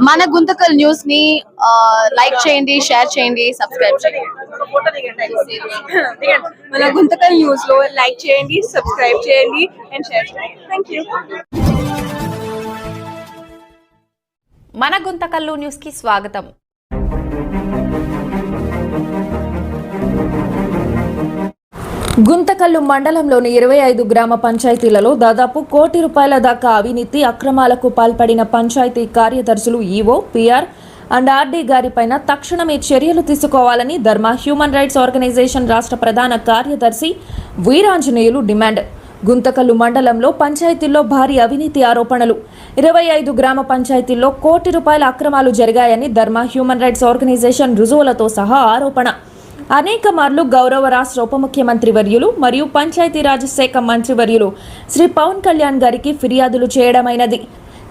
మన గుంతకల్ న్యూస్ ని లైక్ చేయండి, షేర్ చేయండి, సబ్స్క్రైబ్ చేయండి. మన గుంతకల్ న్యూస్ లో లైక్ చేయండి, సబ్స్క్రైబ్ చేయండి అండ్ షేర్ చేయండి. థాంక్యూ. మన గుంతకల్లు న్యూస్ కి స్వాగతం. గుంతకల్లు మండలంలోని 25 గ్రామ పంచాయతీలలో దాదాపు ₹1 కోటి దాకా అవినీతి అక్రమాలకు పాల్పడిన పంచాయతీ కార్యదర్శులు ఈవో, పిఆర్ అండ్ ఆర్డీ గారిపైన తక్షణమే చర్యలు తీసుకోవాలని ధర్మ హ్యూమన్ రైట్స్ ఆర్గనైజేషన్ రాష్ట్ర ప్రధాన కార్యదర్శి వీరాంజనేయులు డిమాండ్. గుంతకల్లు మండలంలో పంచాయతీల్లో భారీ అవినీతి ఆరోపణలు. 25 గ్రామ పంచాయతీల్లో ₹1 కోటి అక్రమాలు జరిగాయని ధర్మ హ్యూమన్ రైట్స్ ఆర్గనైజేషన్ రుజువులతో సహా ఆరోపణ. అనేక మార్లు గౌరవ రాష్ట్ర ఉప ముఖ్యమంత్రి వర్యులు మరియు పంచాయతీరాజ్ శాఖ మంత్రివర్యులు శ్రీ పవన్ కళ్యాణ్ గారికి ఫిర్యాదులు చేయడమైనది.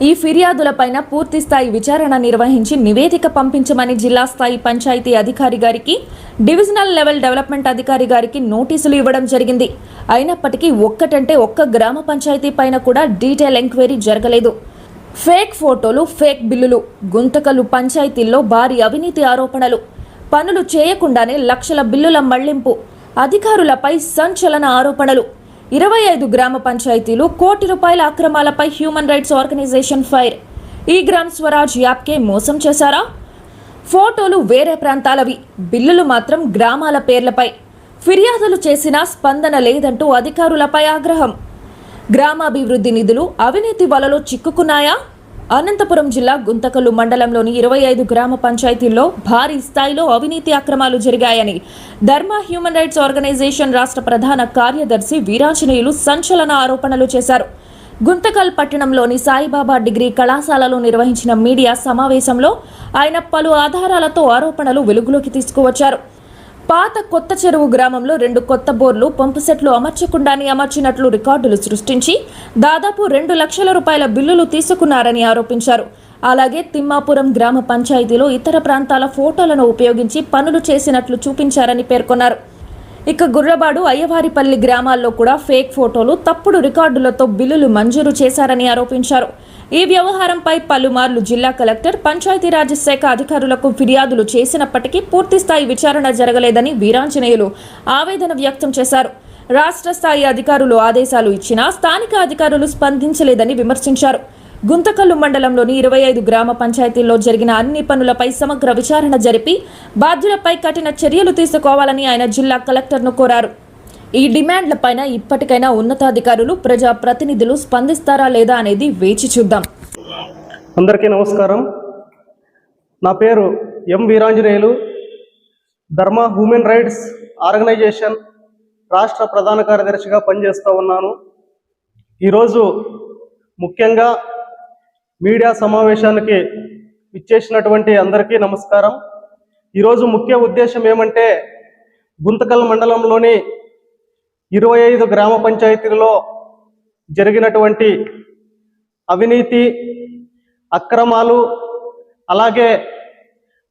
ఈ ఫిర్యాదులపైన పూర్తి స్థాయి విచారణ నిర్వహించి నివేదిక పంపించమని జిల్లా స్థాయి పంచాయతీ అధికారి గారికి, డివిజనల్ లెవెల్ డెవలప్మెంట్ అధికారి గారికి నోటీసులు ఇవ్వడం జరిగింది. అయినప్పటికీ ఒక్క గ్రామ పంచాయతీ పైన కూడా డీటెయిల్ ఎంక్వైరీ జరగలేదు. ఫేక్ ఫోటోలు, ఫేక్ బిల్లులు. గుంతకల్లు పంచాయతీల్లో భారీ అవినీతి ఆరోపణలు. పనులు చేయకుండానే లక్షల బిల్లుల మళ్లింపు. అధికారులపై సంచలన ఆరోపణలు. 25 గ్రామ పంచాయతీలు ₹1 కోటి అక్రమాలపై హ్యూమన్ రైట్స్ ఆర్గనైజేషన్ ఫైర్. ఈ గ్రామ్ స్వరాజ్ యాప్కే మోసం చేశారా? ఫోటోలు వేరే ప్రాంతాలవి, బిల్లులు మాత్రం గ్రామాల పేర్లపై. ఫిర్యాదులు చేసినా స్పందన లేదంటూ అధికారులపై ఆగ్రహం. గ్రామాభివృద్ధి నిధులు అవినీతి వలలో చిక్కుకున్నాయా? అనంతపురం జిల్లా గుంతకల్లు మండలంలోని 25 గ్రామ పంచాయతీల్లో భారీ స్థాయిలో అవినీతి అక్రమాలు జరిగాయని ధర్మ హ్యూమన్ రైట్స్ ఆర్గనైజేషన్ రాష్ట్ర ప్రధాన కార్యదర్శి వీరాంజనేయులు సంచలన ఆరోపణలు చేశారు. గుంతకల్ పట్టణంలోని సాయిబాబా డిగ్రీ కళాశాలలో నిర్వహించిన మీడియా సమావేశంలో ఆయన పలు ఆధారాలతో ఆరోపణలు వెలుగులోకి తీసుకువచ్చారు. పాత కొత్త చెరువు గ్రామంలో 2 కొత్త బోర్లు, పంపు సెట్లు అమర్చకుండానే అమర్చినట్లు రికార్డులు సృష్టించి దాదాపు ₹2 లక్షల బిల్లులు తీసుకున్నారని ఆరోపించారు. అలాగే తిమ్మాపురం గ్రామ పంచాయతీలో ఇతర ప్రాంతాల ఫోటోలను ఉపయోగించి పనులు చేసినట్లు చూపించారని పేర్కొన్నారు. ఇక గుర్రబాడు, అయ్యవారిపల్లి గ్రామాల్లో కూడా ఫేక్ ఫోటోలు, తప్పుడు రికార్డులతో బిల్లులు మంజూరు చేశారని ఆరోపించారు. ఈ వ్యవహారంపై పలుమార్లు జిల్లా కలెక్టర్, పంచాయతీరాజ్ శాఖ అధికారులకు ఫిర్యాదులు చేసినప్పటికీ పూర్తిస్థాయి విచారణ జరగలేదని వీరాంజనేయులు ఆవేదన వ్యక్తం చేశారు. రాష్ట్ర స్థాయి అధికారులు ఆదేశాలు ఇచ్చినా స్థానిక అధికారులు స్పందించలేదని విమర్శించారు. గుంతకల్లు మండలంలోని 25 గ్రామ పంచాయతీల్లో జరిగిన అన్ని పనులపై సమగ్ర విచారణ జరిపి బాధ్యులపై కఠిన చర్యలు తీసుకోవాలని ఆయన జిల్లా కలెక్టర్ను కోరారు. ఈ డిమాండ్లపైన ఇప్పటికైనా ఉన్నతాధికారులు, ప్రజా ప్రతినిధులు స్పందిస్తారా లేదా అనేది వేచి చూద్దాం. అందరికీ నమస్కారం. నా పేరు ఎం వీరాంజనేయులు. ధర్మ హ్యూమన్ రైట్స్ ఆర్గనైజేషన్ రాష్ట్ర ప్రధాన కార్యదర్శిగా పనిచేస్తూ ఉన్నాను. ఈరోజు ముఖ్యంగా మీడియా సమావేశానికి ఇచ్చేసినటువంటి అందరికీ నమస్కారం. ఈరోజు ముఖ్య ఉద్దేశం ఏమంటే, గుంతకల్ మండలంలోని 25 గ్రామ పంచాయతీలలో జరిగినటువంటి అవినీతి అక్రమాలు, అలాగే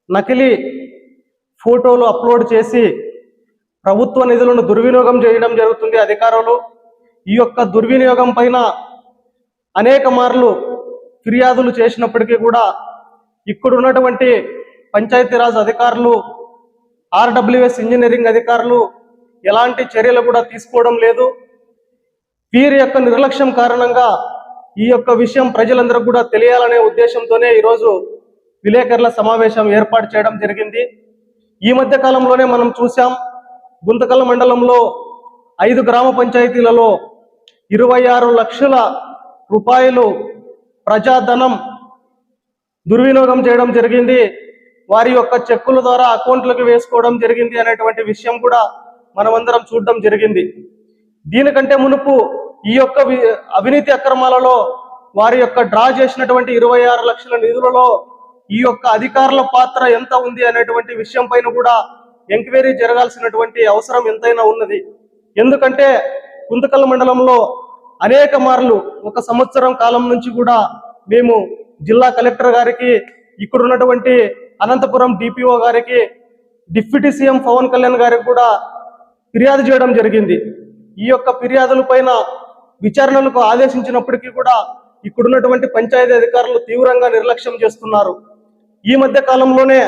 నకిలీ ఫోటోలు అప్లోడ్ చేసి ప్రభుత్వ నిధులను దుర్వినియోగం చేయడం జరుగుతుంది అధికారులు. ఈ యొక్క దుర్వినియోగం పైన అనేక మార్లు ఫిర్యాదులు చేసినప్పటికీ కూడా ఇక్కడ ఉన్నటువంటి పంచాయతీరాజ్ అధికారులు, ఆర్డబ్ల్యూఎస్ ఇంజనీరింగ్ అధికారులు ఎలాంటి చర్యలు కూడా తీసుకోవడం లేదు. వీరి యొక్క నిర్లక్ష్యం కారణంగా ఈ యొక్క విషయం ప్రజలందరూ కూడా తెలియాలనే ఉద్దేశంతోనే ఈరోజు విలేకరుల సమావేశం ఏర్పాటు చేయడం జరిగింది. ఈ మధ్య కాలంలోనే మనం చూసాం, గుంతకల్ మండలంలో 5 గ్రామ పంచాయతీలలో 26 లక్షల రూపాయలు ప్రజాధనం దుర్వినియోగం చేయడం జరిగింది. వారి యొక్క చెక్కుల ద్వారా అకౌంట్లకు వేసుకోవడం జరిగింది అనేటువంటి విషయం కూడా మనమందరం చూడడం జరిగింది. దీనికంటే మునుపు ఈ యొక్క అవినీతి అక్రమాలలో వారి యొక్క డ్రా చేసినటువంటి 26 లక్షల నిధులలో ఈ యొక్క అధికారుల పాత్ర ఎంత ఉంది అనేటువంటి విషయం పైన కూడా ఎంక్వైరీ జరగాల్సినటువంటి అవసరం ఎంతైనా ఉన్నది. ఎందుకంటే గుంతకల్ మండలంలో అనేక మార్లు 1 సంవత్సరం కాలం నుంచి కూడా మేము జిల్లా కలెక్టర్ గారికి, ఇక్కడ ఉన్నటువంటి అనంతపురం డిపిఓ గారికి, డిప్యూటీ సీఎం పవన్ కళ్యాణ్ గారికి కూడా ఫిర్యాదు చేయడం జరిగింది. ఈ యొక్క ఫిర్యాదుల పైన విచారణలకు ఆదేశించినప్పటికీ కూడా ఇక్కడున్నటువంటి పంచాయతీ అధికారులు తీవ్రంగా నిర్లక్ష్యం చేస్తున్నారు. ఈ మధ్య కాలంలోనే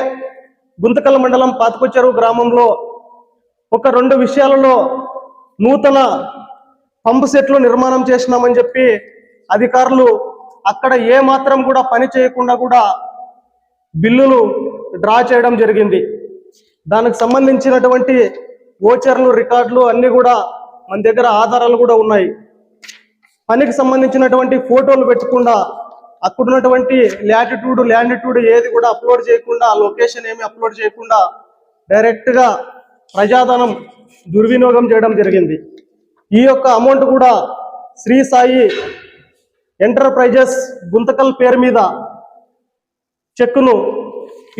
గుంతకల్ మండలం పాతకొచ్చెరువు గ్రామంలో ఒక 2 విషయాలలో నూతన పంపు సెట్లు నిర్మాణం చేసినామని చెప్పి అధికారులు అక్కడ ఏ మాత్రం కూడా పని చేయకుండా కూడా బిల్లులు డ్రా చేయడం జరిగింది. దానికి సంబంధించినటువంటి ఓచర్లు, రికార్డులు అన్నీ కూడా మన దగ్గర ఆధారాలు కూడా ఉన్నాయి. పనికి సంబంధించినటువంటి ఫోటోలు పెట్టకుండా అక్కడున్నటువంటి ల్యాటిట్యూడ్ ఏది కూడా అప్లోడ్ చేయకుండా, లొకేషన్ ఏమి అప్లోడ్ చేయకుండా డైరెక్ట్గా ప్రజాధనం దుర్వినియోగం చేయడం జరిగింది. ఈ యొక్క అమౌంట్ కూడా శ్రీ సాయి ఎంటర్ప్రైజెస్ గుంతకల్ పేరు మీద చెక్కును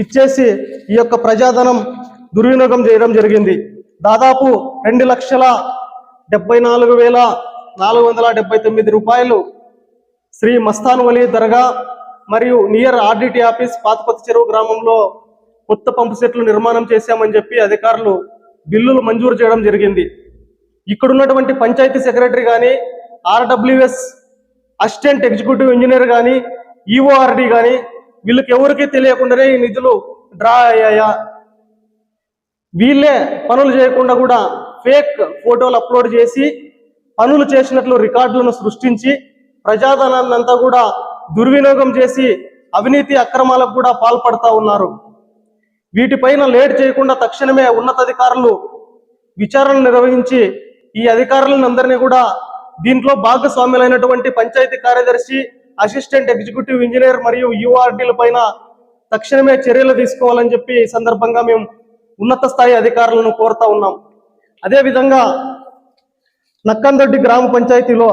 ఇచ్చేసి ఈ యొక్క ప్రజాధనం దుర్వినియోగం చేయడం జరిగింది. దాదాపు 2,74,479 రూపాయలు శ్రీ మస్తాన్ వలీ దర్గా మరియు నియర్ ఆర్డిటి ఆఫీస్ పాతకొచ్చెరువు గ్రామంలో కొత్త పంపు సెట్లు నిర్మాణం చేశామని చెప్పి అధికారులు బిల్లులు మంజూరు చేయడం జరిగింది. ఇక్కడున్నటువంటి పంచాయతీ సెక్రటరీ కానీ, ఆర్డబ్ల్యూఎస్ అసిస్టెంట్ ఎగ్జిక్యూటివ్ ఇంజనీర్ కానీ, ఈఓఆర్డి కానీ వీళ్ళకి ఎవరికీ తెలియకుండానే ఈ నిధులు డ్రా అయ్యాయా? వీళ్ళే పనులు చేయకుండా కూడా ఫేక్ ఫోటోలు అప్లోడ్ చేసి పనులు చేసినట్లు రికార్డులను సృష్టించి ప్రజాధనాన్ని అంతా కూడా దుర్వినియోగం చేసి అవినీతి అక్రమాలకు కూడా పాల్పడతా ఉన్నారు. వీటిపైన లేట్ చేయకుండా తక్షణమే ఉన్నతాధికారులు విచారణ నిర్వహించి ఈ అధికారులందరినీ కూడా దీంట్లో భాగస్వామ్యులైనటువంటి పంచాయతీ కార్యదర్శి, అసిస్టెంట్ ఎగ్జిక్యూటివ్ ఇంజనీర్ మరియు యూఆర్డీల పైన తక్షణమే చర్యలు తీసుకోవాలని చెప్పి ఈ సందర్భంగా మేము ఉన్నత స్థాయి అధికారులను కోరుతా ఉన్నాం. అదేవిధంగా నక్కందొడ్డి గ్రామ పంచాయతీలో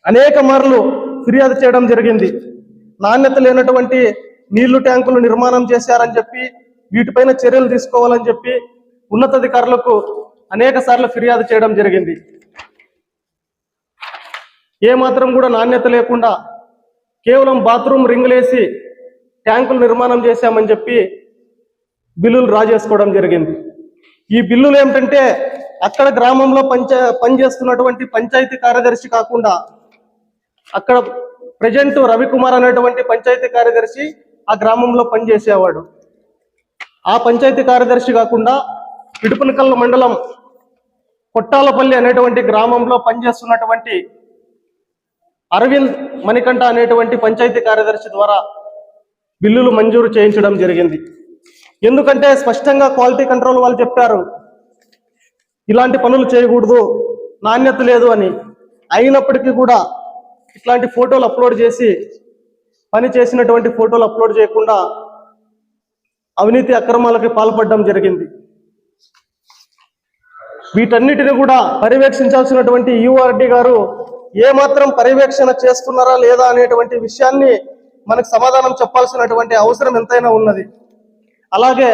అనేక మార్లు ఫిర్యాదు చేయడం జరిగింది. నాణ్యత లేనటువంటి నీళ్లు ట్యాంకులు నిర్మాణం చేశారని చెప్పి వీటిపైన చర్యలు తీసుకోవాలని చెప్పి ఉన్నతాధికారులకు అనేక సార్లు ఫిర్యాదు చేయడం జరిగింది. ఏమాత్రం కూడా నాణ్యత లేకుండా కేవలం బాత్రూమ్ రింగులేసి ట్యాంకులు నిర్మాణం చేశామని చెప్పి బిల్లులు డ్రా చేసుకోవడం జరిగింది. ఈ బిల్లులు ఏమిటంటే అక్కడ గ్రామంలో పనిచేస్తున్నటువంటి పంచాయతీ కార్యదర్శి కాకుండా అక్కడ ప్రజెంట్ రవికుమార్ అనేటువంటి పంచాయతీ కార్యదర్శి ఆ గ్రామంలో పనిచేసేవాడు. ఆ పంచాయతీ కార్యదర్శి కాకుండా ఇడుపునకల్ మండలం కొట్టాలపల్లి అనేటువంటి గ్రామంలో పనిచేస్తున్నటువంటి అరవింద్ మణికంఠ అనేటువంటి పంచాయతీ కార్యదర్శి ద్వారా బిల్లులు మంజూరు చేయించడం జరిగింది. ఎందుకంటే స్పష్టంగా క్వాలిటీ కంట్రోల్ వాళ్ళు చెప్పారు ఇలాంటి పనులు చేయకూడదు, నాణ్యత లేదు అని. అయినప్పటికీ కూడా ఇట్లాంటి ఫోటోలు అప్లోడ్ చేసి పని చేసినటువంటి ఫోటోలు అప్లోడ్ చేయకుండా అవినీతి అక్రమాలకి పాల్పడడం జరిగింది. వీటన్నిటిని కూడా పర్యవేక్షించాల్సినటువంటి యూఆర్డి గారు ఏమాత్రం పర్యవేక్షణ చేస్తున్నారా లేదా అనేటువంటి విషయాన్ని మనకు సమాధానం చెప్పాల్సినటువంటి అవసరం ఎంతైనా ఉన్నది. అలాగే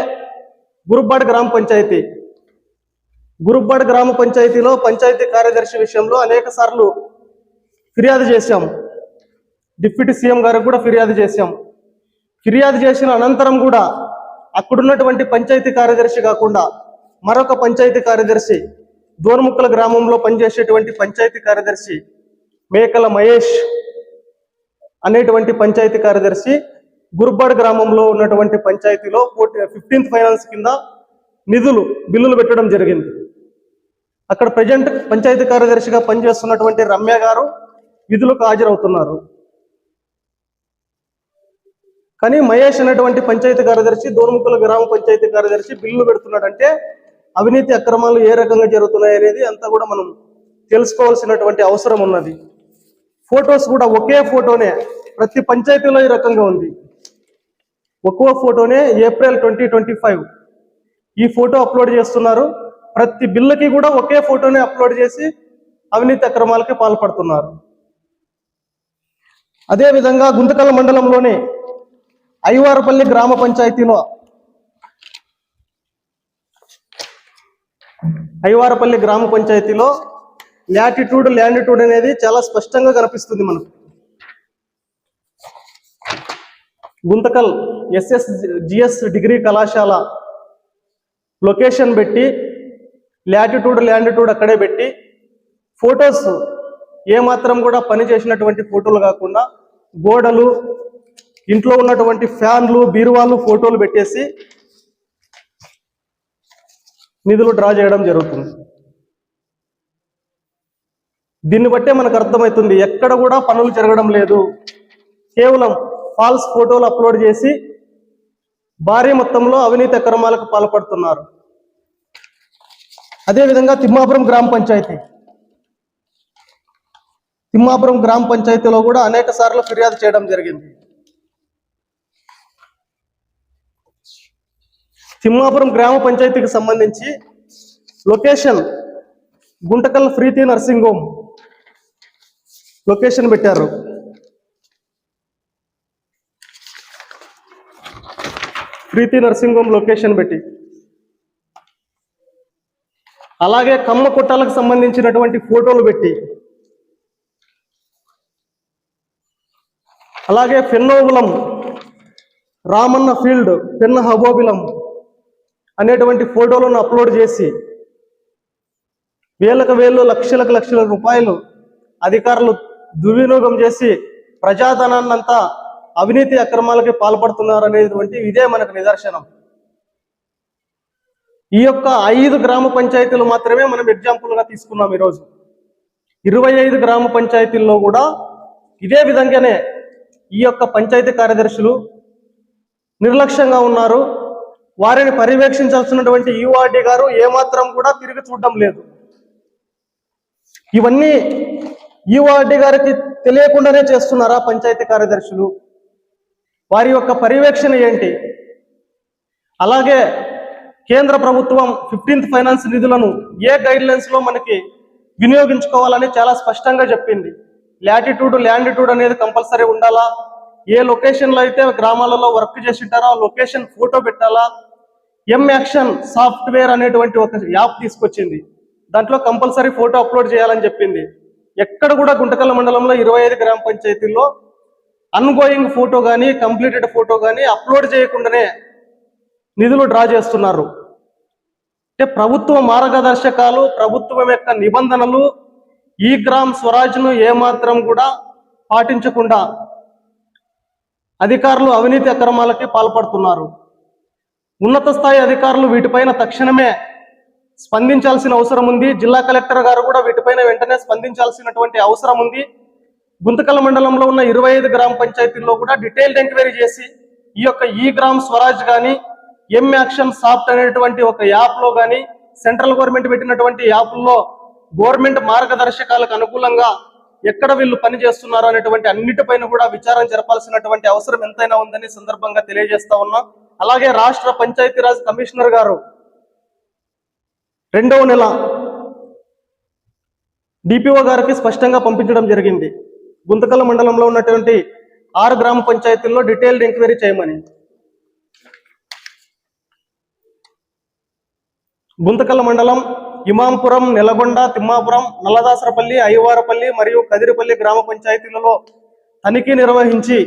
గురుబ్బాడ్ గ్రామ పంచాయతీలో పంచాయతీ కార్యదర్శి విషయంలో అనేక సార్లు ఫిర్యాదు చేశాము. డిప్యూటీ సీఎం గారికి కూడా ఫిర్యాదు చేశాము. ఫిర్యాదు చేసిన అనంతరం కూడా అక్కడున్నటువంటి పంచాయతీ కార్యదర్శి కాకుండా మరొక పంచాయతీ కార్యదర్శి, దోర్ముక్కల గ్రామంలో పనిచేసేటువంటి పంచాయతీ కార్యదర్శి మేకల మహేష్ అనేటువంటి పంచాయతీ కార్యదర్శి గురుబ్బాడ్ గ్రామంలో ఉన్నటువంటి పంచాయతీలో 15th ఫైనాన్స్ కింద బిల్లులు పెట్టడం జరిగింది. అక్కడ ప్రజెంట్ పంచాయతీ కార్యదర్శిగా పనిచేస్తున్నటువంటి రమ్య గారు విధులకు హాజరవుతున్నారు. కానీ మహేష్ అనేటువంటి పంచాయతీ కార్యదర్శి, దోర్ముక్కల గ్రామ పంచాయతీ కార్యదర్శి బిల్లులు పెడుతున్నాడంటే అవినీతి అక్రమాలు ఏ రకంగా జరుగుతున్నాయి అనేది అంతా కూడా మనం తెలుసుకోవాల్సినటువంటి అవసరం ఉన్నది. ఫొటోస్ కూడా ఒకే ఫోటోనే ప్రతి పంచాయతీలో ఈ రకంగా ఉంది. ఒక్కో ఫోటోనే ఏప్రిల్ 2025 ఈ ఫోటో అప్లోడ్ చేస్తున్నారు. ప్రతి బిల్లుకి కూడా ఒకే ఫోటోనే అప్లోడ్ చేసి అవినీతి అక్రమాలకి పాల్పడుతున్నారు. అదేవిధంగా గుంతకల్ మండలంలోని ఐవారపల్లి గ్రామ పంచాయతీలో ల్యాటిట్యూడ్ అనేది చాలా స్పష్టంగా కనిపిస్తుంది మనకు. గుంతకల్ SSGS డిగ్రీ కళాశాల లొకేషన్ పెట్టి ల్యాటిట్యూడ్ అక్కడే పెట్టి ఫొటోస్ ఏమాత్రం కూడా పని చేసినటువంటి ఫోటోలు కాకుండా గోడలు, ఇంట్లో ఉన్నటువంటి ఫ్యాన్లు, బీరువాలు ఫోటోలు పెట్టేసి నిధులు డ్రా చేయడం జరుగుతుంది. దీన్ని బట్టే మనకు అర్థమవుతుంది ఎక్కడ కూడా పనులు జరగడం లేదు. కేవలం ఫాల్స్ ఫోటోలు అప్లోడ్ చేసి భారీ మొత్తంలో అవినీతి అక్రమాలకు పాల్పడుతున్నారు. అదేవిధంగా తిమ్మాపురం గ్రామ పంచాయతీలో కూడా అనేక సార్లు ఫిర్యాదు చేయడం జరిగింది. తిమ్మాపురం గ్రామ పంచాయతీకి సంబంధించి లొకేషన్ గుంటకల్ ప్రీతి నర్సింగ్ హోమ్ లొకేషన్ పెట్టారు. ప్రీతి నర్సింగ్ హోమ్ లొకేషన్ పెట్టి, అలాగే కమ్మ కొట్టాలకు సంబంధించినటువంటి ఫోటోలు పెట్టి, అలాగే పెన్నోబులం రామన్న ఫీల్డ్ పెన్న హబోబిలం అనేటువంటి ఫోటోలను అప్లోడ్ చేసి వేలకు వేలు, లక్షలకు లక్షల రూపాయలు అధికారులు దుర్వినియోగం చేసి ప్రజాధనాన్నంతా అవినీతి అక్రమాలకి పాల్పడుతున్నారు అనేటువంటి ఇదే మనకు నిదర్శనం. ఈ యొక్క 5 గ్రామ పంచాయతీలు మాత్రమే మనం ఎగ్జాంపుల్గా తీసుకున్నాం. ఈరోజు 25 గ్రామ పంచాయతీల్లో కూడా ఇదే విధంగానే ఈ యొక్క పంచాయతీ కార్యదర్శులు నిర్లక్ష్యంగా ఉన్నారు. వారిని పర్యవేక్షించాల్సినటువంటి యుఆర్డి గారు ఏమాత్రం కూడా తిరిగి చూడడం లేదు. ఇవన్నీ యుఆర్డి గారికి తెలియకుండానే చేస్తున్నారా పంచాయతీ కార్యదర్శులు? వారి యొక్క పర్యవేక్షణ ఏంటి? అలాగే కేంద్ర ప్రభుత్వం 15th ఫైనాన్స్ నిధులను ఏ గైడ్లైన్స్ లో మనకి వినియోగించుకోవాలని చాలా స్పష్టంగా చెప్పింది. ల్యాండిట్యూడ్ అనేది కంపల్సరీ ఉండాలా. ఏ లొకేషన్లో అయితే గ్రామాలలో వర్క్ చేసి ఉంటారో ఆ లొకేషన్ ఫోటో పెట్టాలా. యాక్షన్ సాఫ్ట్వేర్ అనేటువంటి ఒక యాప్ తీసుకొచ్చింది. దాంట్లో కంపల్సరీ ఫోటో అప్లోడ్ చేయాలని చెప్పింది. ఎక్కడ కూడా గుంటకల్ మండలంలో 25 గ్రామ పంచాయతీల్లో అన్గోయింగ్ ఫోటో కానీ కంప్లీటెడ్ ఫోటో కానీ అప్లోడ్ చేయకుండానే నిధులు డ్రా చేస్తున్నారు. అంటే ప్రభుత్వ మార్గదర్శకాలు, ప్రభుత్వం యొక్క నిబంధనలు, ఈ గ్రామ్ స్వరాజ్ను ఏమాత్రం కూడా పాటించకుండా అధికారులు అవినీతి అక్రమాలకి పాల్పడుతున్నారు. ఉన్నత స్థాయి అధికారులు వీటిపైన తక్షణమే స్పందించాల్సిన అవసరం ఉంది. జిల్లా కలెక్టర్ గారు కూడా వీటిపైన వెంటనే స్పందించాల్సినటువంటి అవసరం ఉంది. గుంతకల్ మండలంలో ఉన్న 25 గ్రామ పంచాయతీల్లో కూడా డీటెయిల్డ్ ఎంక్వైరీ చేసి ఈ యొక్క ఈ గ్రామ్ స్వరాజ్ కానీ యాక్షన్ సాఫ్ట్ అనేటువంటి ఒక యాప్లో కానీ సెంట్రల్ గవర్నమెంట్ పెట్టినటువంటి యాప్ల్లో గవర్నమెంట్ మార్గదర్శకాలకు అనుకూలంగా ఎక్కడ వీళ్ళు పని చేస్తున్నారు అనేటువంటి అన్నిటిపైన కూడా విచారణ జరపాల్సినటువంటి అవసరం ఎంతైనా ఉందని సందర్భంగా తెలియజేస్తా ఉన్నా. అలాగే రాష్ట్ర పంచాయతీరాజ్ కమిషనర్ గారు 2వ నెల డిపిఓ గారికి స్పష్టంగా పంపించడం జరిగింది. గుంతకల్ మండలంలో ఉన్నటువంటి 6 గ్రామ పంచాయతీల్లో డీటెయిల్డ్ ఎంక్వైరీ చేయమని. గుంతకల్ మండలం ఇమాంపురం, నెలగొండ, తిమ్మాపురం, నల్లదాసరపల్లి, అయ్యవారపల్లి మరియు కదిరిపల్లి గ్రామ పంచాయతీలలో తనిఖీ నిర్వహించి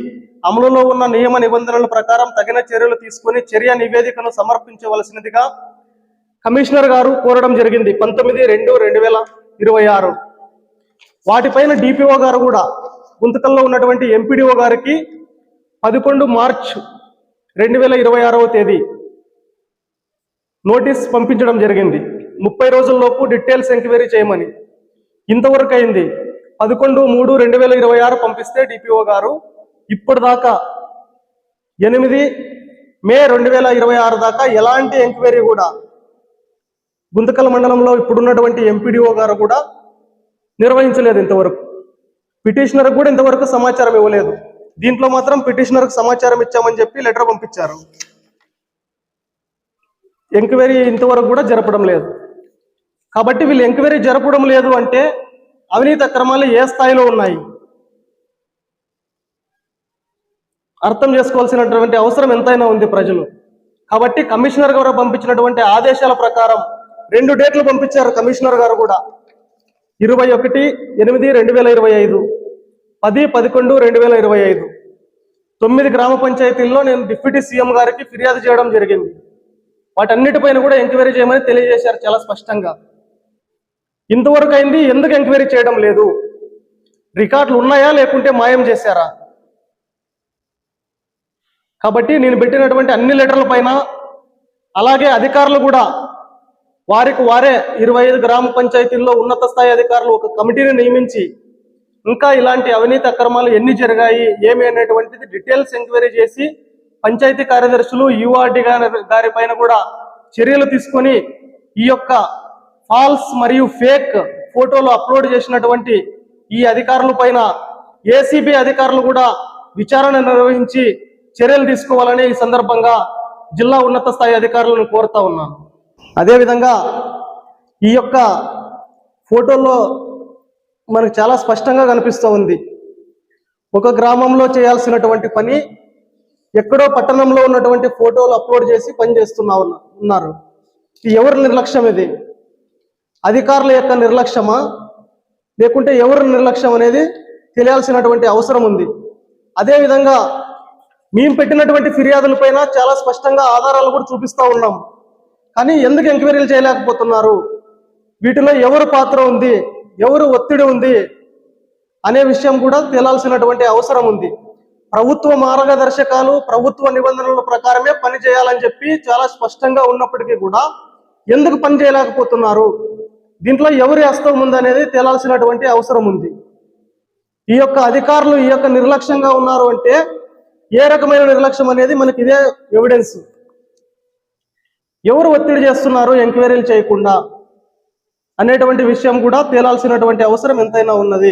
అమలులో ఉన్న నియమ నిబంధనల ప్రకారం తగిన చర్యలు తీసుకుని చర్య నివేదికను సమర్పించవలసినదిగా కమిషనర్ గారు కోరడం జరిగింది 19/2/2026. వాటిపైన డిపిఓ గారు కూడా గుంతకల్లో ఉన్నటువంటి ఎంపీడీఓ గారికి 11 మార్చ్ 2026వ తేదీ నోటీస్ పంపించడం జరిగింది. 30 రోజుల్లోపు డీటెయిల్స్ ఎంక్వైరీ చేయమని. ఇంతవరకు అయింది 11/3/2026 పంపిస్తే డిపిఓ గారు ఇప్పుడు దాకా 8 మే 2026 దాకా ఎలాంటి ఎంక్వైరీ కూడా గుంతకల్ మండలంలో ఇప్పుడున్నటువంటి ఎంపీడీఓ గారు కూడా నిర్వహించలేదు. ఇంతవరకు పిటిషనర్ కూడా ఇంతవరకు సమాచారం ఇవ్వలేదు. దీంట్లో మాత్రం పిటిషనర్కు సమాచారం ఇచ్చామని చెప్పి లెటర్ పంపించారు. ఎంక్వైరీ ఇంతవరకు కూడా జరపడం లేదు. కాబట్టి వీళ్ళు ఎంక్వైరీ జరపడం లేదు అంటే అవినీతి అక్రమాలు ఏ స్థాయిలో ఉన్నాయి అర్థం చేసుకోవాల్సినటువంటి అవసరం ఎంతైనా ఉంది ప్రజలు. కాబట్టి కమిషనర్ గారు పంపించినటువంటి ఆదేశాల ప్రకారం 2 డేట్లు పంపించారు కమిషనర్ గారు కూడా. 21/8/2025, 10/11/2025. 9 గ్రామ పంచాయతీల్లో నేను డిప్యూటీ సీఎం గారికి ఫిర్యాదు చేయడం జరిగింది. వాటన్నిటిపైన కూడా ఎంక్వైరీ చేయమని తెలియజేశారు చాలా స్పష్టంగా. ఇంతవరకు అయింది, ఎందుకు ఎంక్వైరీ చేయడం లేదు? రికార్డులు ఉన్నాయా లేకుంటే మాయం చేశారా? కాబట్టి నేను పెట్టినటువంటి అన్ని లెటర్ల పైన అలాగే అధికారులు కూడా వారికి వారే 25 గ్రామ పంచాయతీల్లో ఉన్నత స్థాయి అధికారులు ఒక కమిటీని నియమించి ఇంకా ఇలాంటి అవినీతి అక్రమాలు ఎన్ని జరిగాయి ఏమి అనేటువంటిది డీటెయిల్స్ ఎంక్వైరీ చేసి పంచాయతీ కార్యదర్శులు యూఆర్డి గారి పైన కూడా చర్యలు తీసుకొని ఈ యొక్క ఫాల్స్ మరియు ఫేక్ ఫోటోలు అప్లోడ్ చేసినటువంటి ఈ అధికారుల పైన ఏసీబీ అధికారులు కూడా విచారణ నిర్వహించి చర్యలు తీసుకోవాలని ఈ సందర్భంగా జిల్లా ఉన్నత స్థాయి అధికారులను కోరుతా ఉన్నాను. అదేవిధంగా ఈ యొక్క ఫోటోల్లో మనకు చాలా స్పష్టంగా కనిపిస్తూ ఉంది. ఒక గ్రామంలో చేయాల్సినటువంటి పని ఎక్కడో పట్టణంలో ఉన్నటువంటి ఫోటోలు అప్లోడ్ చేసి ఉన్నారు. ఎవరి నిర్లక్ష్యం ఇది? అధికారుల యొక్క నిర్లక్ష్యమా లేకుంటే ఎవరి నిర్లక్ష్యం అనేది తెలియాల్సినటువంటి అవసరం ఉంది. అదేవిధంగా మేము పెట్టినటువంటి ఫిర్యాదులపైన చాలా స్పష్టంగా ఆధారాలు కూడా చూపిస్తూ ఉన్నాం. కానీ ఎందుకు ఎంక్వైరీలు చేయలేకపోతున్నారు? వీటిలో ఎవరు పాత్ర ఉంది, ఎవరు ఒత్తిడి ఉంది అనే విషయం కూడా తేలాల్సినటువంటి అవసరం ఉంది. ప్రభుత్వ మార్గదర్శకాలు ప్రభుత్వ నిబంధనల ప్రకారమే పని చేయాలని చెప్పి చాలా స్పష్టంగా ఉన్నప్పటికీ కూడా ఎందుకు పని చేయలేకపోతున్నారు? దీంట్లో ఎవరి హస్తం ఉందనేది తేలాల్సినటువంటి అవసరం ఉంది. ఈ యొక్క అధికారులు ఈ యొక్క నిర్లక్ష్యంగా ఉన్నారు అంటే ఏ రకమైన నిర్లక్ష్యం అనేది మనకి ఇదే ఎవిడెన్స్. ఎవరు ఒత్తిడి చేస్తున్నారు ఎంక్వైరీలు చేయకుండా అనేటువంటి విషయం కూడా తేలాల్సినటువంటి అవసరం ఎంతైనా ఉన్నది.